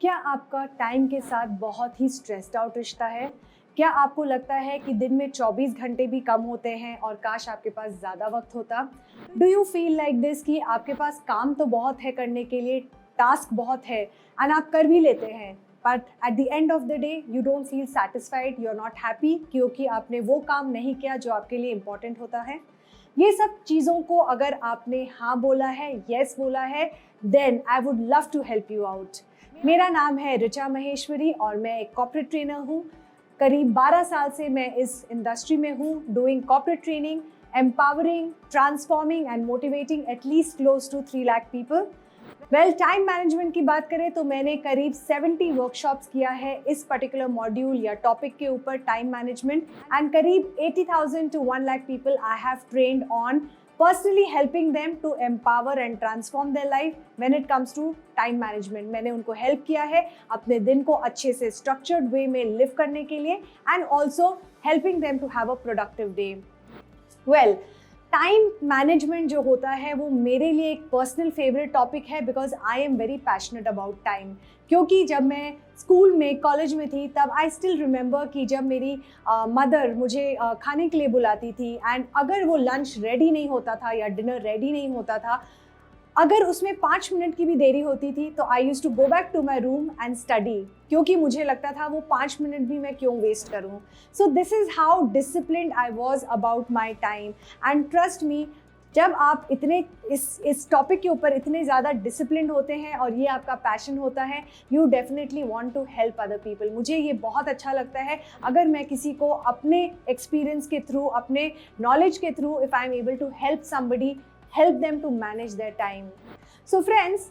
क्या आपका टाइम के साथ बहुत ही स्ट्रेस्ड आउट रिश्ता है? क्या आपको लगता है कि दिन में 24 घंटे भी कम होते हैं और काश आपके पास ज़्यादा वक्त होता? Do you feel like this कि आपके पास काम तो बहुत है करने के लिए, टास्क बहुत है एंड आप कर भी लेते हैं, but at the end of the day you don't feel satisfied, you are not happy क्योंकि आपने वो काम नहीं किया जो आपके लिए इम्पोर्टेंट होता है? ये सब चीज़ों को अगर आपने हाँ बोला है, येस बोला है, then I would love to help you out. मेरा नाम है ऋचा महेश्वरी और मैं एक कॉर्पोरेट ट्रेनर हूँ। करीब 12 साल से मैं इस इंडस्ट्री में हूँ, doing corporate training, empowering, transforming and motivating at least close to 3 lakh people. Well, time management की बात करें तो मैंने करीब 70 वर्कशॉप्स किया है इस पर्टिकुलर मॉड्यूल या टॉपिक के ऊपर, टाइम मैनेजमेंट, एंड करीब 80,000 to 1 lakh people I have trained on, personally helping them to empower and transform their life when it comes to time management। मैंने उनको हेल्प किया है अपने दिन को अच्छे से स्ट्रक्चर्ड वे में लिव करने के लिए and also helping them to have a productive day. Well, time management जो होता है वो मेरे लिए एक पर्सनल फेवरेट टॉपिक है because I am very passionate about time. क्योंकि जब मैं स्कूल में, कॉलेज में थी, तब आई स्टिल रिमेंबर कि जब मेरी मदर मुझे खाने के लिए बुलाती थी एंड अगर वो लंच रेडी नहीं होता था या डिनर रेडी नहीं होता था, अगर उसमें 5 मिनट की भी देरी होती थी तो I used to go back to my room and study, क्योंकि मुझे लगता था वो 5 मिनट भी मैं क्यों वेस्ट करूँ। So this is how disciplined I was about my time and trust me, जब आप इतने इस टॉपिक के ऊपर इतने ज़्यादा डिसिप्लिन्ड होते हैं और ये आपका पैशन होता है, you definitely want to help other people. मुझे ये बहुत अच्छा लगता है अगर मैं किसी को अपने एक्सपीरियंस के थ्रू, अपने नॉलेज के through, if I am able to help somebody, help them to manage their time. So friends,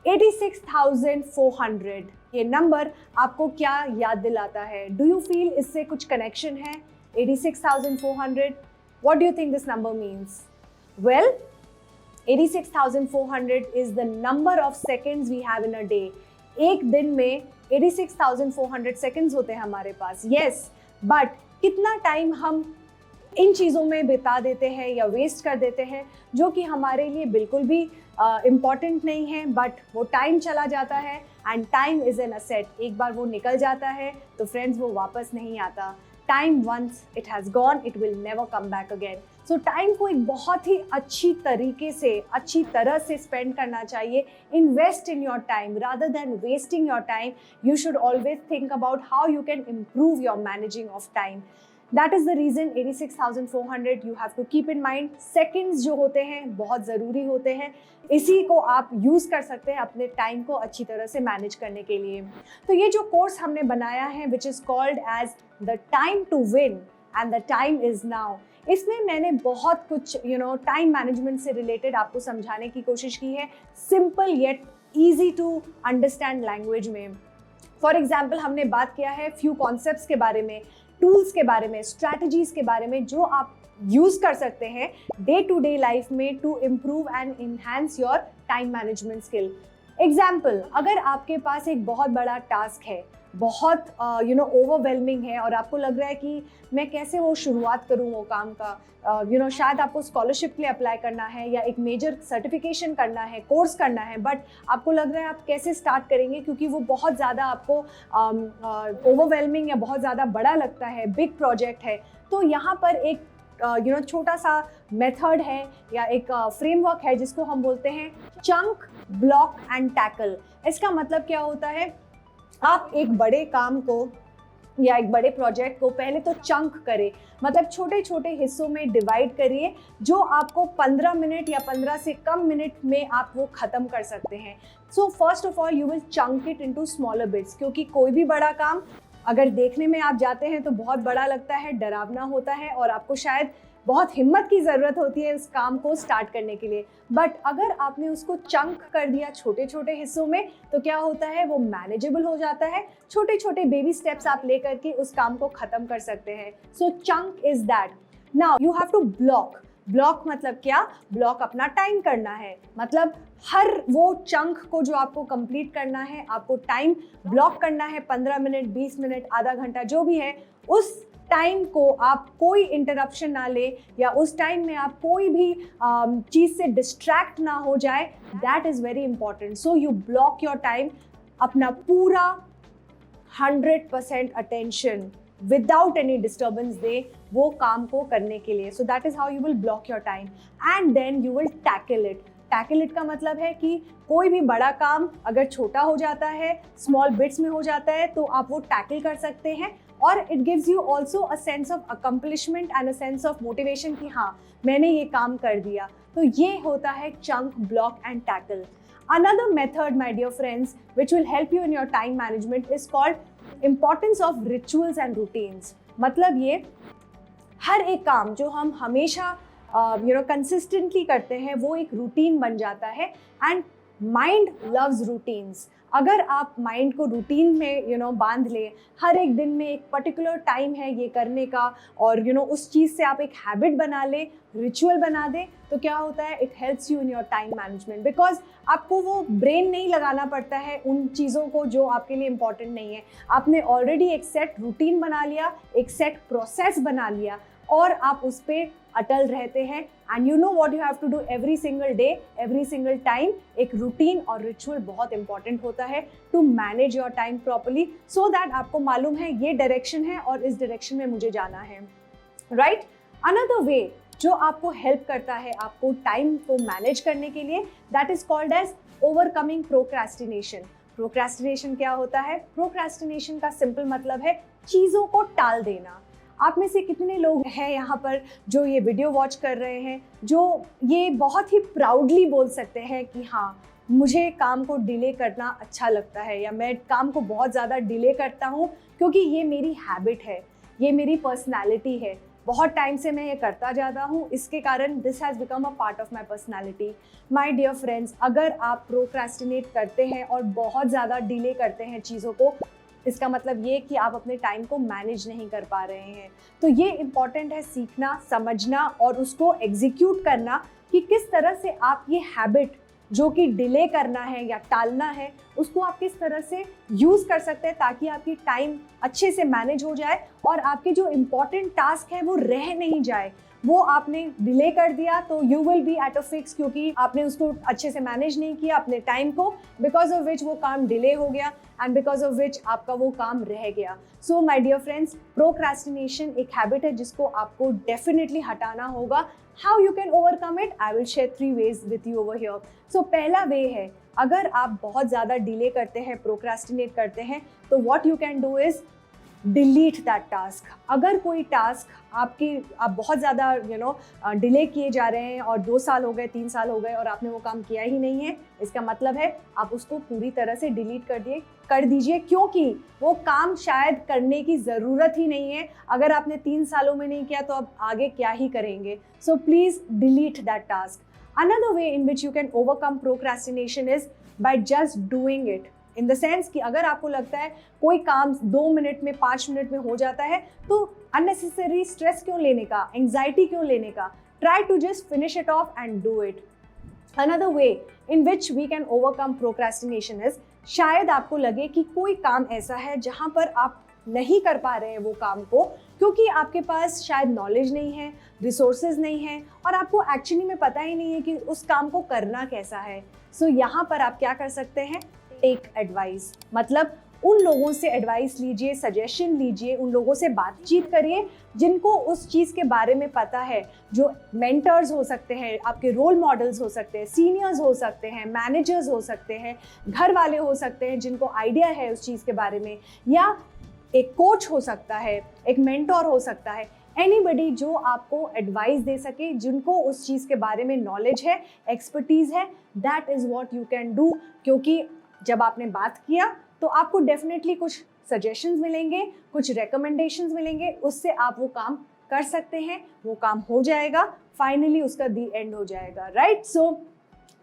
86,400 ये नंबर आपको क्या याद दिलाता है? Do you feel इससे कुछ कनेक्शन है? 86,400, what do you think this number means? Well, 86,400 is the number of seconds we have in a day. एक दिन में 86,400 seconds होते हैं हमारे पास, yes, but कितना टाइम हम इन चीज़ों में बिता देते हैं या वेस्ट कर देते हैं जो कि हमारे लिए बिल्कुल भी इम्पॉर्टेंट नहीं है, बट वो टाइम चला जाता है and time is an asset. एक बार वो निकल जाता है तो फ्रेंड्स वो वापस नहीं आता। Time once it has gone, it will never come back again. So time को एक बहुत ही अच्छी तरीके से, अच्छी तरह से स्पेंड करना चाहिए। Invest in your time rather than wasting your time. You should always think about how you can improve your managing of time. That is the reason 86,400 you have to keep in mind। Seconds जो होते हैं बहुत ज़रूरी होते हैं, इसी को आप यूज़ कर सकते हैं अपने टाइम को अच्छी तरह से मैनेज करने के लिए। तो ये जो कोर्स हमने बनाया है which is called as the time to win and the time is now, इसमें मैंने बहुत कुछ टाइम मैनेजमेंट से रिलेटेड आपको समझाने की कोशिश की है, simple yet easy to understand language में। फॉर एग्जाम्पल, हमने बात किया है फ्यू कॉन्सेप्ट्स के बारे में, टूल्स के बारे में, स्ट्रैटेजीज के बारे में जो आप यूज कर सकते हैं डे टू डे लाइफ में to improve and enhance your time management skill. Example, अगर आपके पास एक बहुत बड़ा टास्क है, बहुत ओवरवेलमिंग है और आपको लग रहा है कि मैं कैसे वो शुरुआत करूँ वो काम का, शायद आपको स्कॉलरशिप के लिए अप्लाई करना है या एक मेजर सर्टिफिकेशन करना है, कोर्स करना है, बट आपको लग रहा है आप कैसे स्टार्ट करेंगे क्योंकि वो बहुत ज़्यादा आपको ओवरवेलमिंग या बहुत ज़्यादा बड़ा लगता है, बिग प्रोजेक्ट है। तो यहाँ पर एक छोटा सा मेथड है या एक फ्रेमवर्क है जिसको हम बोलते हैं चंक, ब्लॉक एंड टैकल। इसका मतलब क्या होता है, आप एक बड़े काम को या एक बड़े प्रोजेक्ट को पहले तो चंक करें, मतलब छोटे छोटे हिस्सों में डिवाइड करिए जो आपको 15 मिनट या 15 से कम मिनट में आप वो ख़त्म कर सकते हैं। So first of all you will chunk it into smaller bits, क्योंकि कोई भी बड़ा काम अगर देखने में आप जाते हैं तो बहुत बड़ा लगता है, डरावना होता है और आपको शायद बहुत हिम्मत की ज़रूरत होती है उस काम को स्टार्ट करने के लिए। बट अगर आपने उसको चंक कर दिया छोटे छोटे हिस्सों में तो क्या होता है, वो मैनेजेबल हो जाता है। छोटे छोटे बेबी स्टेप्स आप ले करके उस काम को ख़त्म कर सकते हैं। So chunk is that. Now you have to block. Block मतलब क्या? ब्लॉक अपना टाइम करना है, मतलब हर वो चंक को जो आपको कंप्लीट करना है, आपको टाइम ब्लॉक करना है, 15 मिनट, 20 मिनट, आधा घंटा, जो भी है, उस टाइम को आप कोई इंटरप्शन ना ले या उस टाइम में आप कोई भी चीज़ से डिस्ट्रैक्ट ना हो जाए, that is very important. So you block your time. अपना पूरा 100% अटेंशन विदाउट एनी डिस्टर्बेंस दे वो काम को करने के लिए. So that is how you will block your time and then you will tackle it. Tackle it का मतलब है कि कोई भी बड़ा काम अगर छोटा हो जाता है, स्मॉल बिट्स में हो जाता है, तो आप वो टैकल कर सकते हैं. और it gives you also a sense of accomplishment and a sense of motivation कि हाँ मैंने ये काम कर दिया. तो ये होता है chunk, block and tackle. Another method, my dear friends, which will help you in your time management is called importance of rituals and routines. मतलब ये हर एक काम जो हम हमेशा कंसिस्टेंटली करते हैं वो एक रूटीन बन जाता है. And mind loves routines. अगर आप माइंड को रूटीन में बांध लें, हर एक दिन में एक पर्टिकुलर टाइम है ये करने का, और उस चीज़ से आप एक हैबिट बना लें, रिचुअल बना दें, तो क्या होता है, it helps you in your time management. Because आपको वो ब्रेन नहीं लगाना पड़ता है उन चीज़ों को जो आपके लिए इम्पॉर्टेंट नहीं है. आपने ऑलरेडी एक सेट रूटीन बना लिया, एक सेट प्रोसेस बना लिया, और आप उस पर अटल रहते हैं. And you know what you have to do every single day, every single time. एक रूटीन और रिचुअल बहुत इंपॉर्टेंट होता है to manage your time properly, so that आपको मालूम है ये डायरेक्शन है और इस डायरेक्शन में मुझे जाना है. राइट. अनदर वे जो आपको हेल्प करता है आपको टाइम को मैनेज करने के लिए, that is called as overcoming procrastination. Procrastination क्या होता है? प्रोक्रेस्टिनेशन का सिंपल मतलब है चीज़ों को टाल देना. आप में से कितने लोग हैं यहाँ पर जो ये वीडियो वॉच कर रहे हैं, जो ये बहुत ही प्राउडली बोल सकते हैं कि हाँ मुझे काम को डिले करना अच्छा लगता है, या मैं काम को बहुत ज़्यादा डिले करता हूँ क्योंकि ये मेरी हैबिट है, ये मेरी पर्सनैलिटी है, बहुत टाइम से मैं ये करता जाता हूँ, इसके कारण this has become a part of my personality. My dear friends, अगर आप प्रोक्रेस्टिनेट करते हैं और बहुत ज़्यादा डिले करते हैं चीज़ों को, इसका मतलब ये कि आप अपने टाइम को मैनेज नहीं कर पा रहे हैं. तो ये इम्पॉर्टेंट है सीखना, समझना और उसको एग्जीक्यूट करना कि किस तरह से आप ये हैबिट जो कि डिले करना है या टालना है, उसको आप किस तरह से यूज़ कर सकते हैं ताकि आपकी टाइम अच्छे से मैनेज हो जाए और आपके जो इम्पॉर्टेंट टास्क है वो रह नहीं जाए. वो आपने डिले कर दिया तो you will be at a fix, क्योंकि आपने उसको अच्छे से मैनेज नहीं किया अपने टाइम को, बिकॉज ऑफ विच वो काम डिले हो गया एंड बिकॉज ऑफ विच आपका वो काम रह गया. So my dear friends, procrastination एक हैबिट है जिसको आपको डेफिनेटली हटाना होगा. How you can overcome it? I will share 3 ways with you over here. So पहला वे है, अगर आप बहुत ज़्यादा डिले करते हैं, प्रोक्रेस्टिनेट करते हैं, तो what you can do is delete that task. अगर कोई टास्क आप बहुत ज़्यादा डिले किए जा रहे हैं और 2 साल हो गए, 3 साल हो गए और आपने वो काम किया ही नहीं है, इसका मतलब है आप उसको पूरी तरह से डिलीट कर दीजिए, क्योंकि वो काम शायद करने की ज़रूरत ही नहीं है. अगर आपने 3 सालों में नहीं किया तो आप आगे क्या ही करेंगे. So please delete that task. Another way in which you can overcome procrastination is by just doing it. In the sense कि अगर आपको लगता है कोई काम 2 मिनट में, 5 मिनट में हो जाता है, तो अननेसेसरी स्ट्रेस क्यों लेने का, एंग्जाइटी क्यों लेने का. Try to just finish it off and do it. Another way in which we can overcome procrastination is, शायद आपको लगे कि कोई काम ऐसा है जहाँ पर आप नहीं कर पा रहे हैं वो काम को, क्योंकि आपके पास शायद नॉलेज नहीं है, रिसोर्सेज नहीं है, और आपको एक्चुअली में पता ही नहीं है कि उस काम को करना कैसा है. सो यहाँ पर आप क्या कर सकते हैं? Take advice. मतलब उन लोगों से एडवाइस लीजिए, सजेशन लीजिए, उन लोगों से बातचीत करिए जिनको उस चीज़ के बारे में पता है, जो मेंटर्स हो सकते हैं, आपके रोल मॉडल्स हो सकते हैं, सीनियर्स हो सकते हैं, मैनेजर्स हो सकते हैं, घर वाले हो सकते हैं जिनको आइडिया है उस चीज़ के बारे में, या एक कोच हो सकता है, एक मेंटोर हो सकता है. एनीबडी जो आपको एडवाइस दे सके, जिनको उस चीज़ के बारे में नॉलेज है, एक्सपर्टीज़ है, that is what you can do. क्योंकि जब आपने बात किया तो आपको डेफिनेटली कुछ सजेशंस मिलेंगे, कुछ रिकमेंडेशंस मिलेंगे, उससे आप वो काम कर सकते हैं, वो काम हो जाएगा, फाइनली उसका दी एंड हो जाएगा. Right. So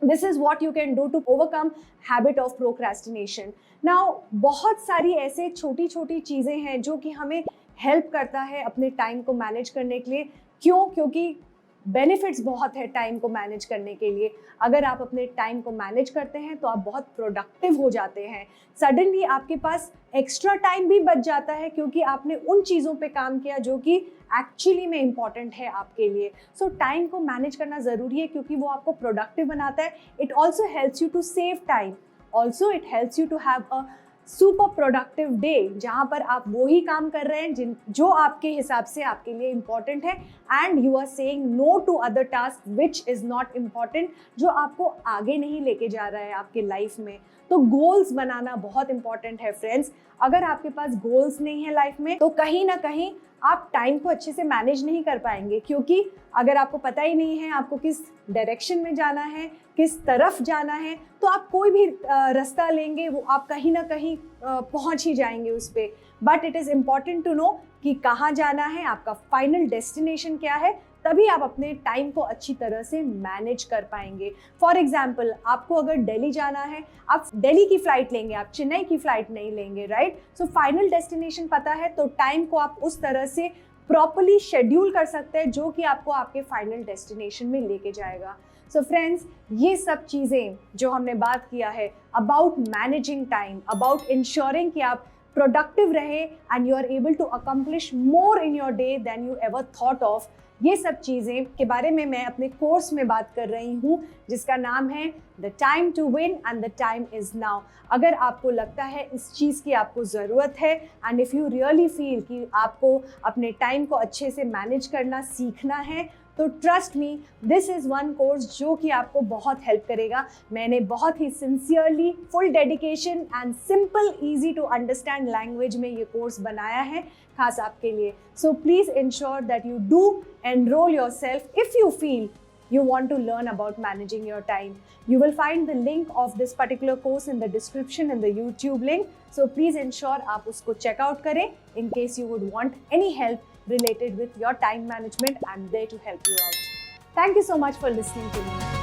this is what you can do to overcome habit of procrastination. Now बहुत सारी ऐसे छोटी छोटी चीज़ें हैं जो कि हमें हेल्प करता है अपने टाइम को मैनेज करने के लिए. क्यों? क्योंकि बेनिफिट्स बहुत है टाइम को मैनेज करने के लिए. अगर आप अपने टाइम को मैनेज करते हैं तो आप बहुत प्रोडक्टिव हो जाते हैं. सडनली आपके पास एक्स्ट्रा टाइम भी बच जाता है क्योंकि आपने उन चीज़ों पे काम किया जो कि एक्चुअली में इम्पॉर्टेंट है आपके लिए. सो टाइम को मैनेज करना ज़रूरी है क्योंकि वो आपको प्रोडक्टिव बनाता है. It also helps you to save time. Also it helps you to have a super productive day, जहाँ पर आप वो ही काम कर रहे हैं जो आपके हिसाब से आपके लिए इम्पॉर्टेंट है, and you are saying no to other task which is not important, जो आपको आगे नहीं लेके जा रहा है आपके लाइफ में। तो गोल्स बनाना बहुत इंपॉर्टेंट है फ्रेंड्स। अगर आपके पास गोल्स नहीं है लाइफ में, तो कहीं ना कहीं आप टाइम को अच्छे से मैनेज नहीं कर पाएंगे, क्योंकि अगर आपको पता ही नहीं है आपको किस डायरेक्शन में जाना है, किस तरफ जाना है, तो आप कोई भी रास्ता लेंगे वो आप कहीं ना कहीं पहुंच ही जाएंगे उस पर। But it is important to know कि कहाँ जाना है, आपका फाइनल डेस्टिनेशन क्या है, तभी आप अपने टाइम को अच्छी तरह से मैनेज कर पाएंगे। फॉर एग्जाम्पल, आपको अगर दिल्ली जाना है, आप दिल्ली की फ़्लाइट लेंगे, आप चेन्नई की फ़्लाइट नहीं लेंगे, राइट? सो फाइनल डेस्टिनेशन पता है तो टाइम को आप उस तरह से प्रॉपरली शेड्यूल कर सकते हैं जो कि आपको आपके फाइनल डेस्टिनेशन में लेके जाएगा। सो फ्रेंड्स, ये सब चीज़ें जो हमने बात किया है about managing time, about ensuring कि आप प्रोडक्टिव रहे and you are able to accomplish more in your day then you ever thought of, ये सब चीज़ें के बारे में मैं अपने कोर्स में बात कर रही हूँ, जिसका नाम है the time to win and the time is now. अगर आपको लगता है इस चीज़ की आपको ज़रूरत है, and if you really feel कि आपको अपने टाइम को अच्छे से मैनेज करना सीखना है, तो trust me, this is one course जो कि आपको बहुत हेल्प करेगा। मैंने बहुत ही sincerely, full dedication and simple easy to understand language में ये कोर्स बनाया है खास आपके लिए। So please ensure that you do enroll yourself if you feel you want to learn about managing your time. You will find the link of this particular course in the description in the YouTube link. So please ensure आप उसको check out करें in case you would want any help related with your time management. I'm there to help you out. Thank you so much for listening to me.